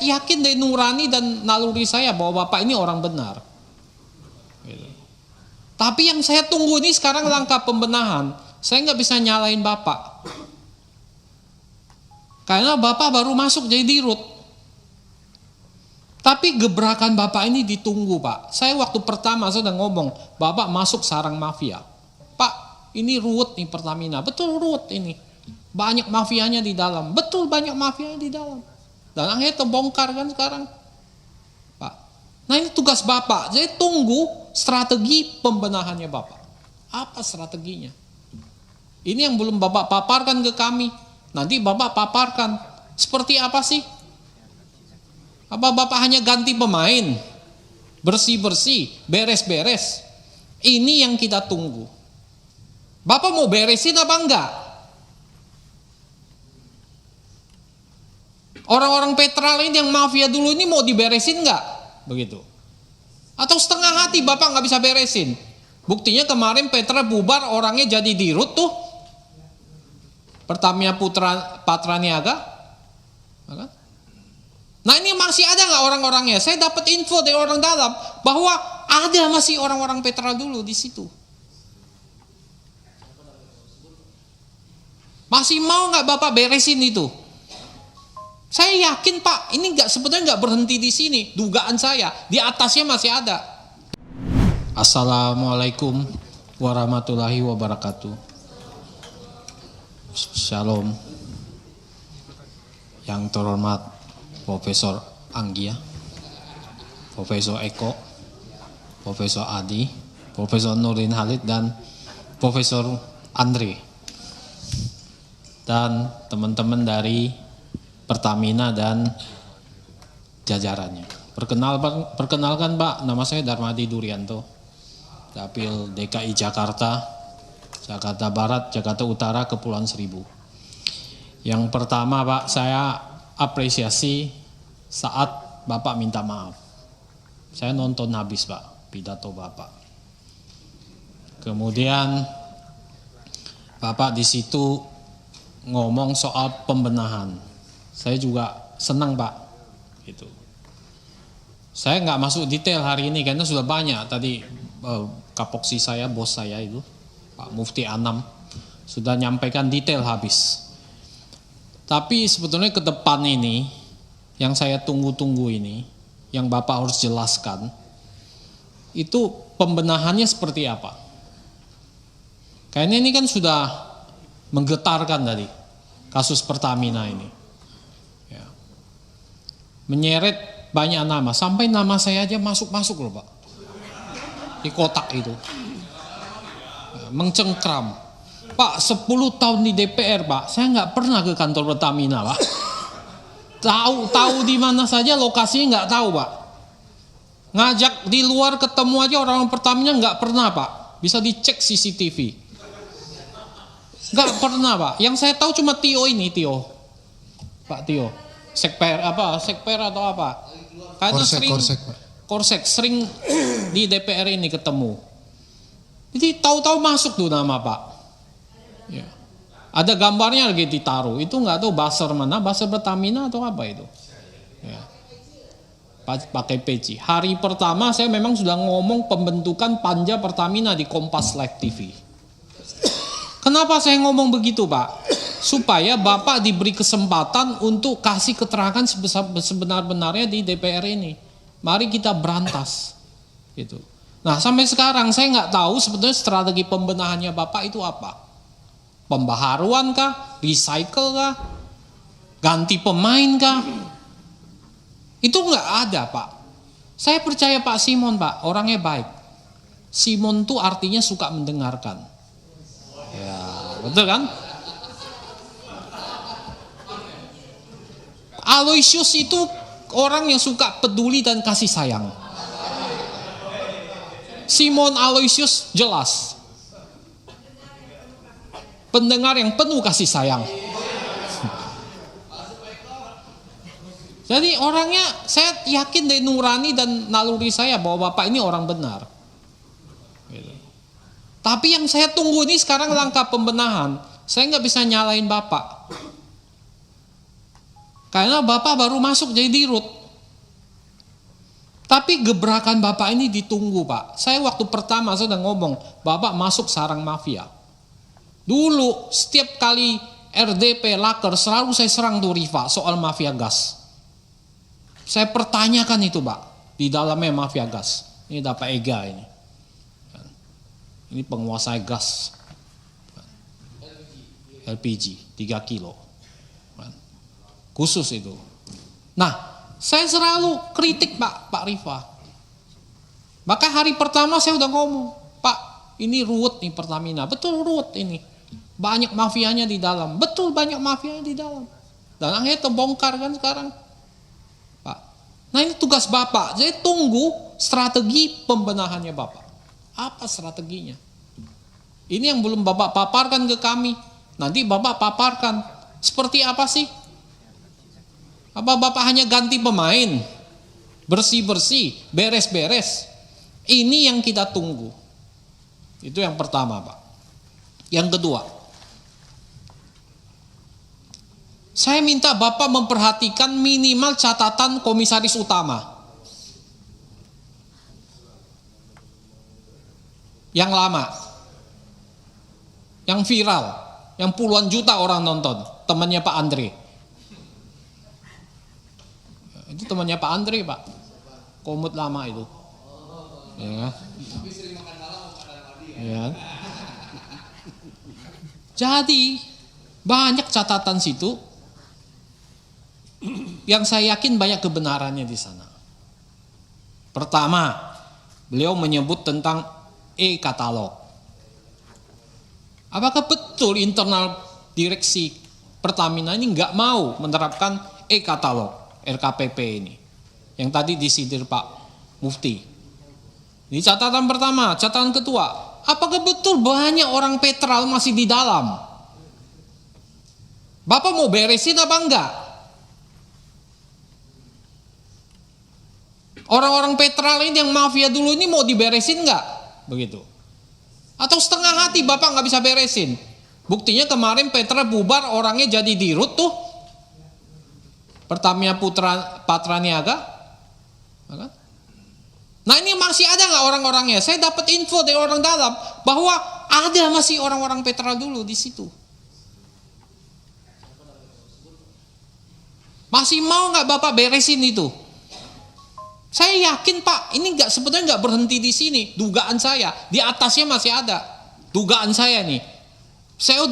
yakin dari nurani dan naluri saya bahwa Bapak ini orang benar. Gitu. Tapi yang saya tunggu ini sekarang langkah pembenahan. Saya nggak bisa nyalain Bapak. Karena Bapak baru masuk jadi dirut. Tapi gebrakan Bapak ini ditunggu, Pak. Saya waktu pertama sudah ngomong, Bapak masuk sarang mafia. Pak, ini ruwet nih Pertamina. Betul ruwet ini. Banyak mafianya di dalam. Betul banyak mafianya di dalam. Dan akhirnya terbongkar kan sekarang. Pak. Nah ini tugas Bapak. Saya tunggu strategi pembenahannya Bapak. Apa strateginya? Ini yang belum Bapak paparkan ke kami. Nanti Bapak paparkan. Seperti apa sih? Apa Bapak hanya ganti pemain? Bersih-bersih, beres-beres. Ini yang kita tunggu. Bapak mau beresin apa enggak? Orang-orang Petrol ini yang mafia dulu ini mau diberesin enggak? Begitu. Atau setengah hati Bapak nggak bisa beresin. Buktinya kemarin Petra bubar, orangnya jadi dirut tuh. Pertamina Patraniaga. Nah ini masih ada nggak orang-orangnya? Saya dapat info dari orang dalam bahwa ada masih orang-orang Petra dulu di situ. Masih mau nggak Bapak beresin itu? Saya yakin Pak, ini sebenarnya nggak berhenti di sini. Dugaan saya di atasnya masih ada. Assalamualaikum warahmatullahi wabarakatuh. Shalom. Yang terhormat Profesor Anggia, Profesor Eko, Profesor Adi, Profesor Nurdin Halid, dan Profesor Andre, dan teman-teman dari Pertamina dan jajarannya. Perkenalkan Pak, nama saya Darmadi Durianto, Dapil DKI Jakarta, Jakarta Barat, Jakarta Utara, Kepulauan Seribu. Yang pertama Pak, saya apresiasi saat Bapak minta maaf. Saya nonton habis Pak, pidato Bapak. Kemudian Bapak di situ ngomong soal pembenahan. Saya juga senang Pak. Gitu. Saya nggak masuk detail hari ini karena sudah banyak tadi kapoksi saya, bos saya itu Pak Mufti Anam sudah nyampaikan detail habis. Tapi sebetulnya ke depan ini yang saya tunggu-tunggu ini, yang Bapak harus jelaskan, itu pembenahannya seperti apa? Kayaknya ini kan sudah menggetarkan tadi kasus Pertamina ini. Ya. Menyeret banyak nama, sampai nama saya aja masuk-masuk loh Pak. Di kotak itu. Ya, mencengkram. Pak, 10 tahun di DPR Pak, saya nggak pernah ke kantor Pertamina Pak. Tahu di mana saja lokasinya nggak tahu Pak. Ngajak di luar ketemu aja orang Pertamina nggak pernah Pak. Bisa dicek CCTV. Nggak pernah Pak. Yang saya tahu cuma Tio ini, Tio. Pak Tio. Sekper atau apa? Karena Korsek sering di DPR ini ketemu. Jadi tahu-tahu masuk tuh nama Pak. Ya. Ada gambarnya lagi ditaruh. Itu nggak tahu buzzer mana, buzzer Pertamina atau apa itu. Ya. Pakai peci. Hari pertama saya memang sudah ngomong pembentukan panja Pertamina di Kompas Live TV. Kenapa saya ngomong begitu Pak? Supaya Bapak diberi kesempatan untuk kasih keterangan sebenar-benarnya di DPR ini. Mari kita berantas. Gitu. Nah sampai sekarang saya nggak tahu sebetulnya strategi pembenahannya Bapak itu apa. Pembaharuan kah? Recycle kah? Ganti pemain kah? Itu nggak ada Pak. Saya percaya Pak Simon Pak, orangnya baik. Simon tuh artinya suka mendengarkan. Ya, betul kan? Aloysius itu orang yang suka peduli dan kasih sayang. Simon Aloysius jelas. Pendengar yang penuh kasih sayang. Jadi orangnya, saya yakin dari nurani dan naluri saya bahwa Bapak ini orang benar. Gitu. Tapi yang saya tunggu ini sekarang langkah pembenahan. Saya nggak bisa nyalain Bapak. Karena Bapak baru masuk jadi dirut. Tapi gebrakan Bapak ini ditunggu, Pak. Saya waktu pertama sudah ngomong, Bapak masuk sarang mafia. Dulu setiap kali RDP Laker selalu saya serang tuh Riva soal mafia gas. Saya pertanyakan itu, Pak, di dalamnya mafia gas. Ini Bapak Ega ini. Ini penguasa gas. LPG 3 kilo. Khusus itu. Nah, saya selalu kritik Pak Riva. Maka hari pertama saya udah ngomong, Pak, ini ruwet nih Pertamina. Betul ruwet ini. Banyak mafianya di dalam. Betul banyak mafianya di dalam. Dan akhirnya terbongkar kan sekarang. Pak. Nah, ini tugas Bapak. Jadi tunggu strategi pembenahannya Bapak. Apa strateginya? Ini yang belum Bapak paparkan ke kami. Nanti Bapak paparkan. Seperti apa sih? Apa Bapak hanya ganti pemain? Bersih-bersih, beres-beres. Ini yang kita tunggu. Itu yang pertama, Pak. Yang kedua, saya minta Bapak memperhatikan minimal catatan komisaris utama. Yang lama. Yang viral. Yang puluhan juta orang nonton. Temannya Pak Andre. Itu temannya Pak Andre, Pak. Komut lama itu. Ya. Ya. Jadi banyak catatan situ yang saya yakin banyak kebenarannya di sana. Pertama, beliau menyebut tentang e-katalog. Apakah betul internal direksi Pertamina ini nggak mau menerapkan e-katalog? RKPP ini yang tadi disindir Pak Mufti. Ini catatan pertama. Catatan kedua, apakah betul banyak orang Petral masih di dalam? Bapak mau beresin apa enggak? Orang-orang Petral ini yang mafia dulu ini mau diberesin enggak? Begitu. Atau setengah hati Bapak nggak bisa beresin? Buktinya kemarin Petra bubar, orangnya jadi dirut tuh. Pertamina Patraniaga. Nah, ini masih ada nggak orang-orangnya? Saya dapat info dari orang dalam bahwa ada masih orang-orang Petra dulu di situ. Masih mau nggak Bapak beresin itu? Saya yakin Pak, ini sebetulnya nggak berhenti di sini. Dugaan saya di atasnya masih ada. Dugaan saya nih, saya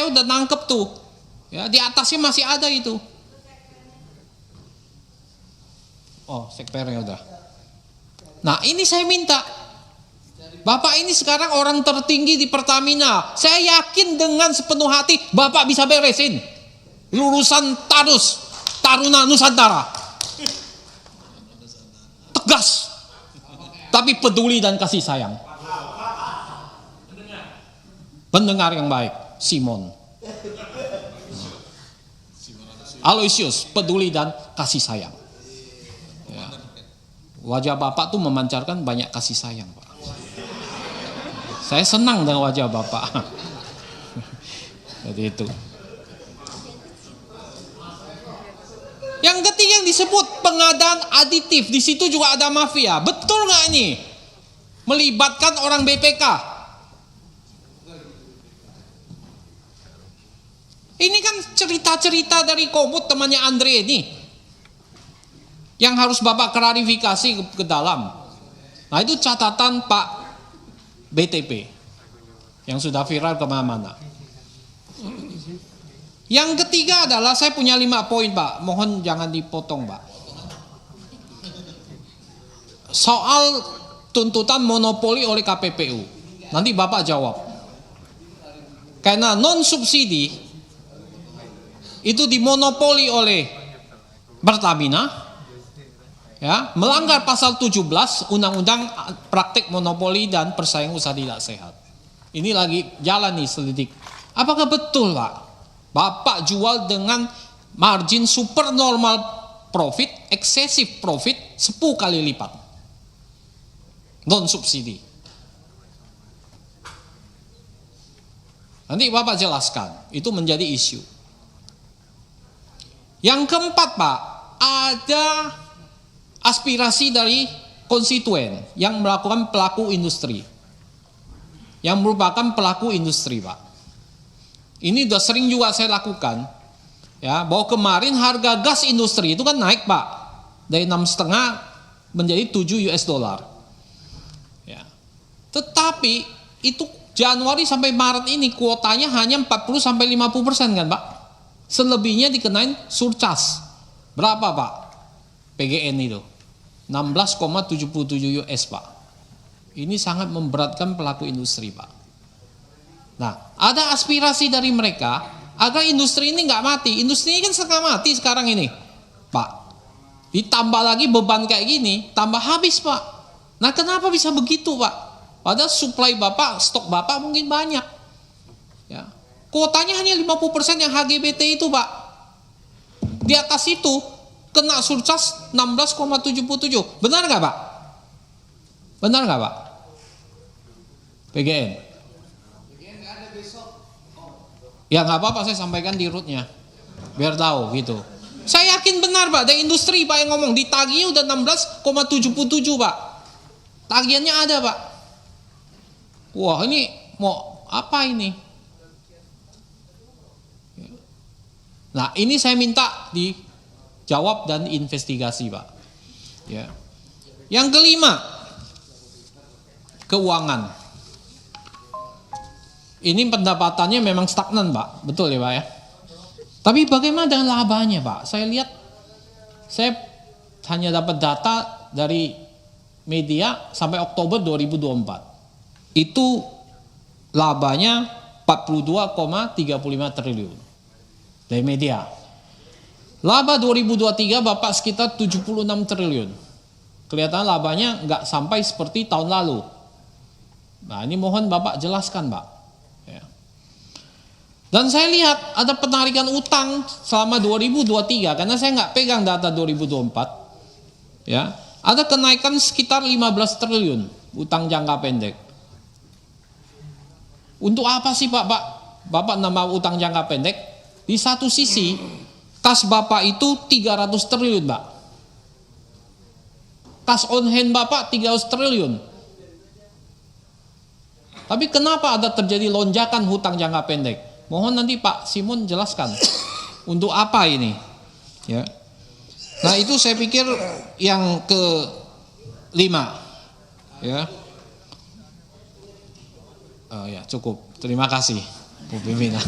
udah nangkep tuh. Ya, di atasnya masih ada itu. Oh, sekpernya udah. Nah, ini saya minta. Bapak ini sekarang orang tertinggi di Pertamina. Saya yakin dengan sepenuh hati Bapak bisa beresin. Lulusan Taruna Nusantara. Tegas. Tapi peduli dan kasih sayang. Pendengar yang baik, Simon. Aloysius, peduli dan kasih sayang. Wajah Bapak tuh memancarkan banyak kasih sayang, Pak. Saya senang dengan wajah Bapak. Jadi itu. Yang ketiga yang disebut pengadaan aditif, di situ juga ada mafia. Betul nggak ini? Melibatkan orang BPK. Ini kan cerita-cerita dari Komut temannya Andre ini. Yang harus Bapak klarifikasi ke dalam. Nah, itu catatan Pak BTP yang sudah viral kemana-mana. Yang ketiga adalah saya punya 5 poin Pak. Mohon jangan dipotong Pak. Soal tuntutan monopoli oleh KPPU. Nanti Bapak jawab. Karena non subsidi itu dimonopoli oleh Pertamina. Ya, melanggar pasal 17 Undang-Undang Praktik Monopoli dan Persaingan Usaha Tidak Sehat. Ini lagi jalan nih selidik. Apakah betul Pak? Bapak jual dengan margin super normal profit, excessive profit 10 kali lipat. Non subsidi. Nanti Bapak jelaskan, itu menjadi isu. Yang keempat Pak, ada aspirasi dari konstituen yang melakukan pelaku industri, yang merupakan pelaku industri Pak. Ini udah sering juga saya lakukan, ya, bahwa kemarin harga gas industri itu kan naik Pak, dari 6,5 menjadi 7 US dollar. Ya. Tetapi itu Januari sampai Maret ini kuotanya hanya 40-50% kan Pak. Selebihnya dikenain surcharge. Berapa Pak? PGN itu 16,77 US Pak. Ini sangat memberatkan pelaku industri Pak. Nah, ada aspirasi dari mereka agar industri ini nggak mati. Industri ini kan setengah mati sekarang ini Pak. Ditambah lagi beban kayak gini, tambah habis Pak. Nah, kenapa bisa begitu Pak? Padahal supply Bapak, stok Bapak mungkin banyak. Ya. Kuotanya hanya 50% yang HGBT itu Pak. Di atas itu kena surcharge 16,77. Benar nggak Pak? Benar nggak Pak? PGN. Ya nggak apa-apa, saya sampaikan di rootnya biar tahu gitu. Saya yakin benar Pak, dari industri Pak yang ngomong ditagih udah 16,77 Pak. Tagihannya ada Pak. Wah, ini mau apa ini? Nah, ini saya minta dijawab dan investigasi Pak. Ya. Yang kelima, keuangan. Ini pendapatannya memang stagnan Pak, betul ya Pak ya. Tapi bagaimana dengan labanya Pak? Saya lihat, saya hanya dapat data dari media sampai Oktober 2024. Itu labanya 42,35 triliun dari media. Laba 2023 Bapak sekitar 76 triliun. Kelihatan labanya nggak sampai seperti tahun lalu. Nah, ini mohon Bapak jelaskan Pak. Ya. Dan saya lihat ada penarikan utang selama 2023, karena saya nggak pegang data 2024. Ya, ada kenaikan sekitar 15 triliun utang jangka pendek. Untuk apa sih Pak? Bapak nambah utang jangka pendek? Di satu sisi, kas Bapak itu 300 triliun Pak. Kas on hand Bapak 300 triliun. Tapi kenapa ada terjadi lonjakan hutang jangka pendek? Mohon nanti Pak Simon jelaskan. Untuk apa ini? Ya. Nah, itu saya pikir yang kelima. Ya. Oh ya, cukup. Terima kasih Bu Pimpinan.